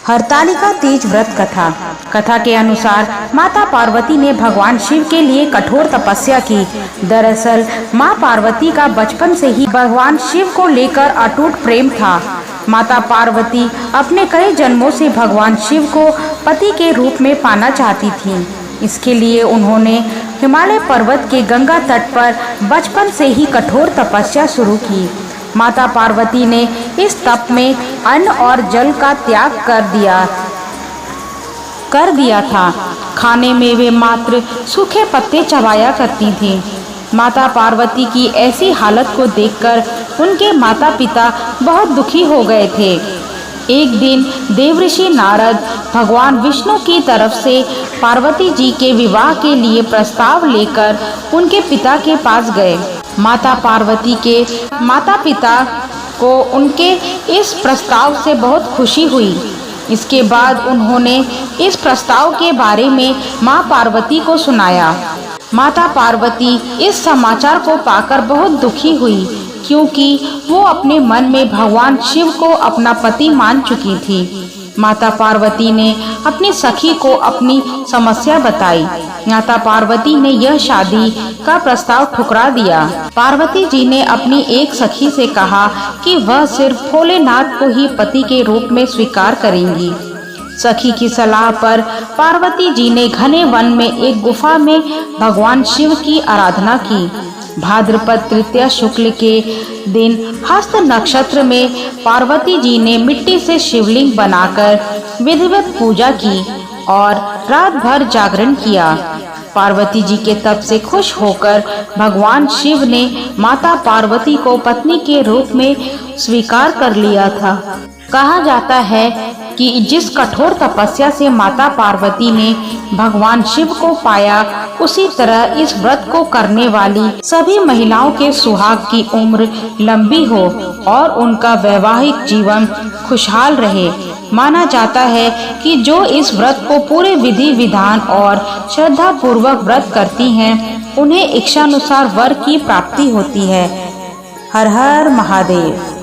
हरतालिका तीज व्रत कथा। कथा के अनुसार माता पार्वती ने भगवान शिव के लिए कठोर तपस्या की। दरअसल माँ पार्वती का बचपन से ही भगवान शिव को लेकर अटूट प्रेम था। माता पार्वती अपने कई जन्मों से भगवान शिव को पति के रूप में पाना चाहती थीं। इसके लिए उन्होंने हिमालय पर्वत के गंगा तट पर बचपन से ही कठोर तपस्या शुरू की। माता पार्वती ने इस तप में अन्न और जल का त्याग कर दिया था। खाने में वे मात्र सूखे पत्ते चबाया करती थीं। माता पार्वती की ऐसी हालत को देखकर उनके माता पिता बहुत दुखी हो गए थे। एक दिन देवऋषि नारद भगवान विष्णु की तरफ से पार्वती जी के विवाह के लिए प्रस्ताव लेकर उनके पिता के पास गए। माता पार्वती के माता पिता को उनके इस प्रस्ताव से बहुत खुशी हुई। इसके बाद उन्होंने इस प्रस्ताव के बारे में माँ पार्वती को सुनाया। माता पार्वती इस समाचार को पाकर बहुत दुखी हुई, क्योंकि वो अपने मन में भगवान शिव को अपना पति मान चुकी थी। माता पार्वती ने अपनी सखी को अपनी समस्या बताई। माता पार्वती ने यह शादी का प्रस्ताव ठुकरा दिया। पार्वती जी ने अपनी एक सखी से कहा कि वह सिर्फ भोलेनाथ को ही पति के रूप में स्वीकार करेंगी। सखी की सलाह पर पार्वती जी ने घने वन में एक गुफा में भगवान शिव की आराधना की। भाद्रपद तृतीया शुक्ल के दिन हस्त नक्षत्र में पार्वती जी ने मिट्टी से शिवलिंग बनाकर विधिवत पूजा की और रात भर जागरण किया। पार्वती जी के तप से खुश होकर भगवान शिव ने माता पार्वती को पत्नी के रूप में स्वीकार कर लिया था। कहा जाता है कि जिस कठोर तपस्या से माता पार्वती ने भगवान शिव को पाया, उसी तरह इस व्रत को करने वाली सभी महिलाओं के सुहाग की उम्र लंबी हो और उनका वैवाहिक जीवन खुशहाल रहे। माना जाता है कि जो इस व्रत को पूरे विधि विधान और श्रद्धा पूर्वक व्रत करती हैं, उन्हें इच्छानुसार वर की प्राप्ति होती है। हर हर महादेव।